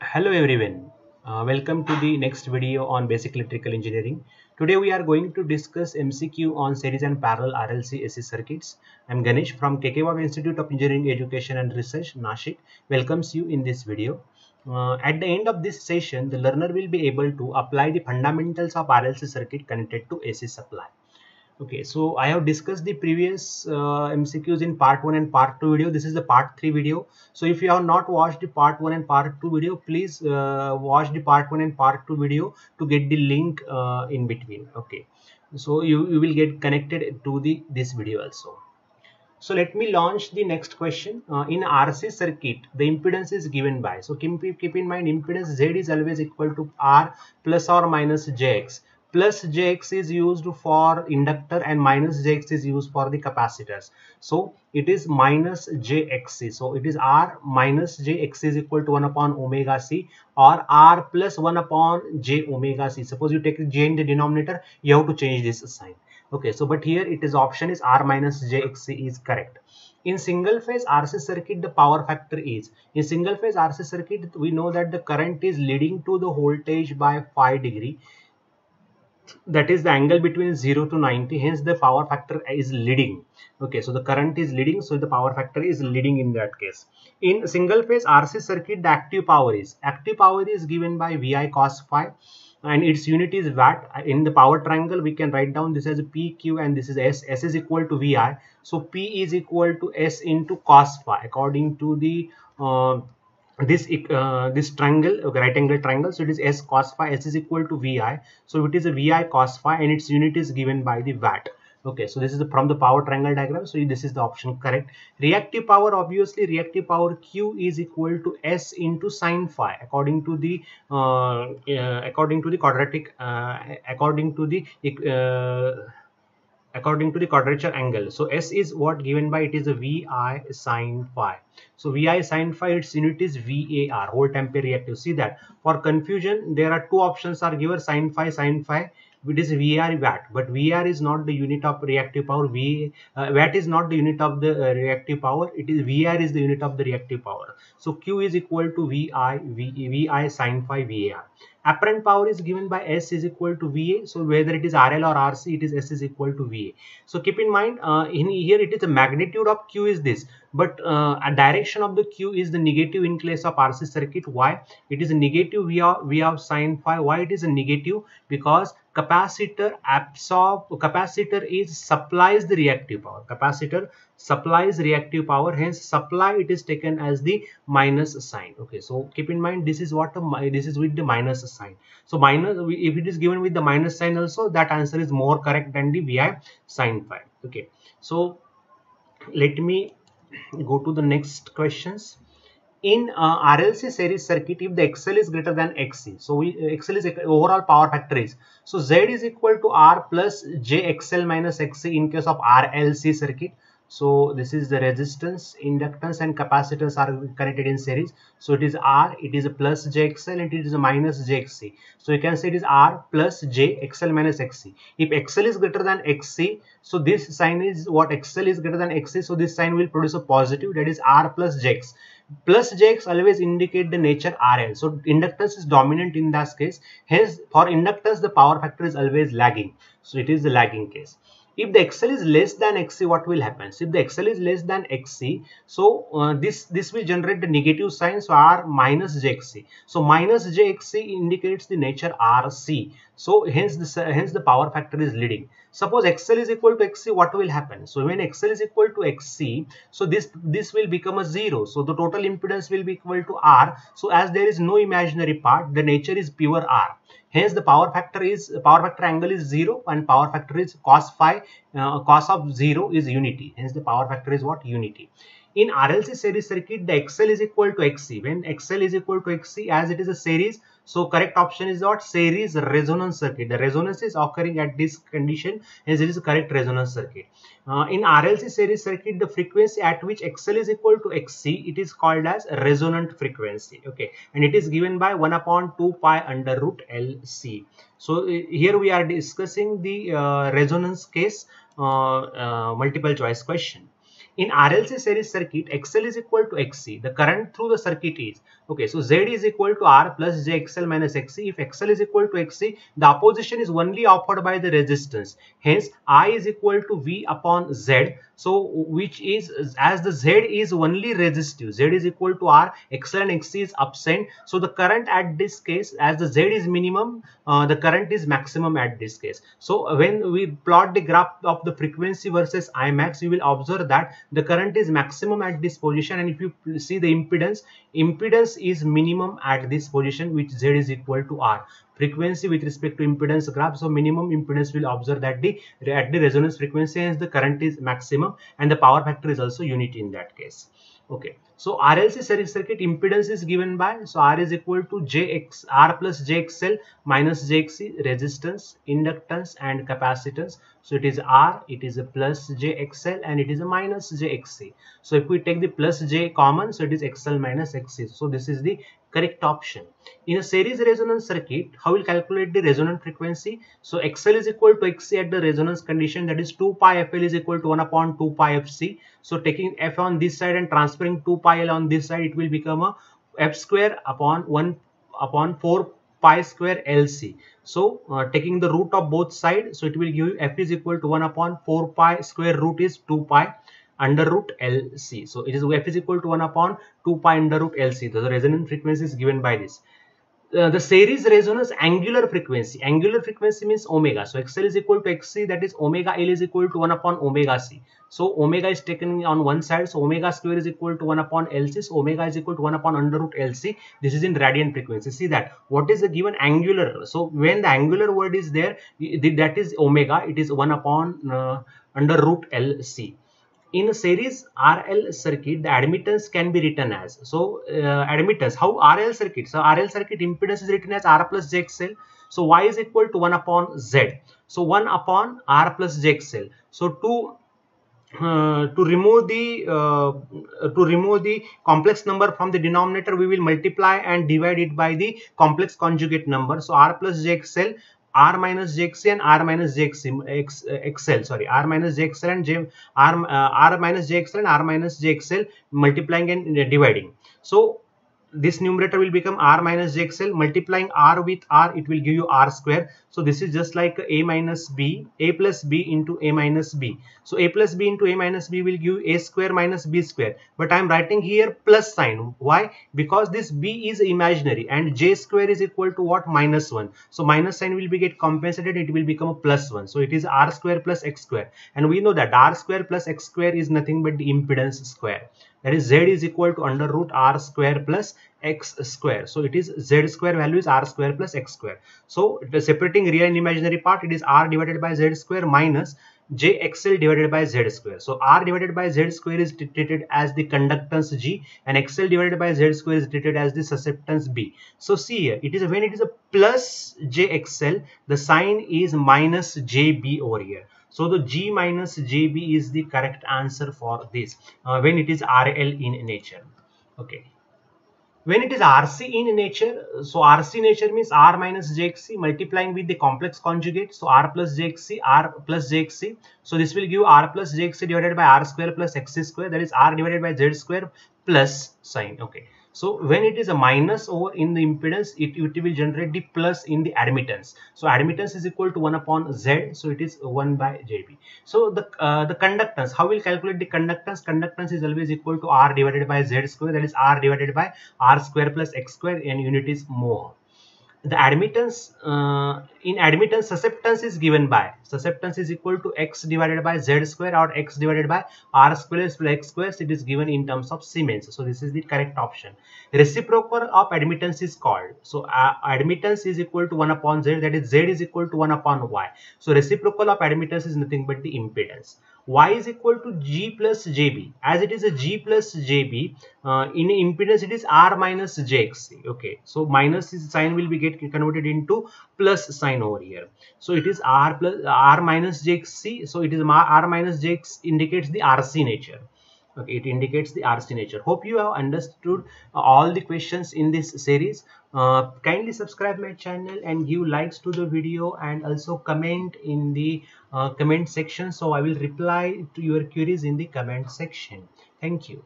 Hello everyone, welcome to the next video on basic electrical engineering. Today we are going to discuss MCQ on series and parallel RLC AC circuits. I am Ganesh from KK Institute of Engineering Education and Research, Nashik. Welcomes you in this video. At the end of this session, the learner will be able to apply the fundamentals of RLC circuit connected to AC supply. Okay, so I have discussed the previous MCQs in part 1 and part 2 video. This is the part 3 video. So if you have not watched the part 1 and part 2 video, please watch the part 1 and part 2 video to get the link in between. Okay, so you will get connected to this video also. So let me launch the next question. In RC circuit, the impedance is given by. So keep in mind, impedance Z is always equal to R plus or minus Jx. Plus Jx is used for inductor and minus Jx is used for the capacitors. So it is minus Jxc. So it is R minus Jx is equal to 1 upon omega c or R plus 1 upon j omega c. Suppose you take j in the denominator, you have to change this sign. Okay, so but here it is option is R minus Jxc is correct. In single phase RC circuit, the power factor is, in single phase RC circuit, we know that the current is leading to the voltage by 5 degree. That is the angle between 0 to 90, hence the power factor is leading. Okay, so the current is leading, so the power factor is leading in that case. In single phase RC circuit, the active power is given by VI cos phi and its unit is watt. In the power triangle we can write down this as PQ and this is S is equal to VI, so P is equal to S into cos phi according to the this triangle, okay, right angle triangle. So it is S cos phi, S is equal to VI, so it is a VI cos phi and its unit is given by the watt. Okay, so this is from the power triangle diagram, so this is the option correct. Reactive power, obviously reactive power Q is equal to S into sin phi according to the quadratic according to the quadrature angle. So S is what given by, it is a VI sin phi. So VI sin phi, its unit is VAR, volt ampere reactive. See that for confusion there are two options are given, sin phi, it is VAR watt, but VAR is not the unit of reactive power. Watt is not the unit of the reactive power. It is VAR is the unit of the reactive power. So Q is equal to VI sin phi VAR. Apparent power is given by S is equal to VA. So whether it is RL or RC, it is S is equal to VA. So keep in mind, in here it is the magnitude of Q is this, but a direction of the Q is the negative in case of RC circuit. Why? It is a negative V of sin phi. Why it is a negative? Because capacitor supplies the reactive power. Capacitor supplies reactive power, hence supply it is taken as the minus sign. Okay, so keep in mind this is what this is with the minus sign. So minus, if it is given with the minus sign also, that answer is more correct than the VI sin phi. Okay, so let me go to the next questions. In RLC series circuit, if the XL is greater than XC, so XL is overall power factor is, so Z is equal to R plus JXL minus XC in case of RLC circuit. So this is the resistance, inductance and capacitors are connected in series. So it is R, it is a plus JXL and it is a minus JXC. So you can say it is R plus JXL minus XC. If XL is greater than XC, so this sign is what, XL is greater than XC, so this sign will produce a positive, that is R plus JX. Plus Jx always indicate the nature RL. So inductance is dominant in that case. Hence for inductance the power factor is always lagging. So it is the lagging case. If the XL is less than XC, what will happen? So if the XL is less than XC, so this will generate the negative sign, so R minus JXC. So minus JXC indicates the nature RC. So hence the power factor is leading. Suppose XL is equal to XC, what will happen? So when XL is equal to XC, so this will become a 0. So the total impedance will be equal to R. So as there is no imaginary part, the nature is pure R. Hence the power factor angle is 0 and power factor is cos phi, cos of 0 is unity. Hence the power factor is what? Unity. In RLC series circuit, the XL is equal to XC. When XL is equal to XC, as it is a series, so correct option is what? Series resonance circuit. The resonance is occurring at this condition, hence it is a correct resonance circuit. In RLC series circuit, the frequency at which XL is equal to XC, it is called as resonant frequency. Okay, and it is given by 1 upon 2 pi under root LC. So here we are discussing the resonance case multiple choice question. In RLC series circuit, XL is equal to XC. The current through the circuit is, Okay, so Z is equal to R plus JXL minus XC. If XL is equal to XC, the opposition is only offered by the resistance. Hence, I is equal to V upon Z. So, which is, as the Z is only resistive, Z is equal to R, XL and XC is absent. So, the current at this case, as the Z is minimum, the current is maximum at this case. So, when we plot the graph of the frequency versus Imax, you will observe that the current is maximum at this position, and if you see the impedance is minimum at this position, which Z is equal to R. Frequency with respect to impedance graph, so minimum impedance will observe that at the resonance frequency, hence the current is maximum, and the power factor is also unity in that case. Okay, so RLC series circuit impedance is given by, so R is equal to R plus JXL minus JXC, resistance, inductance and capacitance. So it is R, it is a plus JXL and it is a minus JXC. So if we take the plus J common, so it is XL minus XC. So this is the correct option. In a series resonance circuit, how will calculate the resonant frequency? So XL is equal to XC at the resonance condition, that is 2 pi FL is equal to 1 upon 2 pi FC. So taking F on this side and transferring 2 pi L on this side, it will become a F square upon 1 upon 4 pi square LC. So taking the root of both sides, so it will give you F is equal to 1 upon 4 pi square root is 2 pi under root LC. So it is F is equal to 1 upon 2 pi under root LC. The resonant frequency is given by this. The series resonance angular frequency means omega. So XL is equal to XC, that is omega L is equal to 1 upon omega C. So omega is taken on one side, so omega square is equal to 1 upon LC. So omega is equal to 1 upon under root LC. This is in radian frequency. See that what is the given angular. So when the angular word is there, that is omega, it is 1 upon under root LC. In a series RL circuit, the admittance can be written as, so admittance, how RL circuit, so RL circuit impedance is written as R plus JXL. So Y is equal to 1 upon Z. So 1 upon R plus JXL. So to remove the complex number from the denominator, we will multiply and divide it by the complex conjugate number. So R plus JXL, R minus JXC and R minus JXL, sorry, R minus JXL and R minus JXL and R minus JXL, multiplying and dividing. So this numerator will become R minus JXL, multiplying R with R, it will give you R square. So this is just like A minus B, A plus B into A minus B. So A plus B into A minus B will give A square minus B square. But I am writing here plus sign. Why? Because this B is imaginary and J square is equal to what? Minus 1. So minus sign will be get compensated, it will become a plus 1. So it is R square plus X square. And we know that R square plus X square is nothing but the impedance square. That is Z is equal to under root R square plus X square. So it is Z square value is R square plus X square. So separating real and imaginary part, it is R divided by Z square minus JXL divided by Z square. So R divided by Z square is treated as the conductance G and XL divided by Z square is treated as the susceptance B. So see here, it is when it is a plus JXL, the sign is minus JB over here. So the G minus JB is the correct answer for this when it is RL in nature. Okay. When it is RC in nature, so RC nature means R minus JXC multiplying with the complex conjugate. So R plus JXC, R plus JXC. So this will give R plus JXC divided by R square plus XC square. That is R divided by Z square plus sign. Okay. So when it is a minus over in the impedance, it will generate the plus in the admittance. So admittance is equal to 1 upon Z. So it is 1 by JB. So the conductance, how will calculate the conductance? Conductance is always equal to R divided by Z square. That is R divided by R square plus X square, and unit is mho. The admittance, in admittance, susceptance is given by, susceptance is equal to X divided by Z square or X divided by R square plus X square. It is given in terms of Siemens. So this is the correct option. Reciprocal of admittance is called. So admittance is equal to 1 upon Z, that is Z is equal to 1 upon Y. So reciprocal of admittance is nothing but the impedance. Y is equal to G plus JB. As it is a G plus JB, in impedance it is R minus JXC. Okay, so minus sign will be get converted into plus sign over here. So it is R plus R minus JXC. So it is R minus JX indicates the RC nature. Okay, it indicates the RC nature. Hope you have understood all the questions in this series. Kindly subscribe my channel and give likes to the video, and also comment in the comment section. So I will reply to your queries in the comment section. Thank you.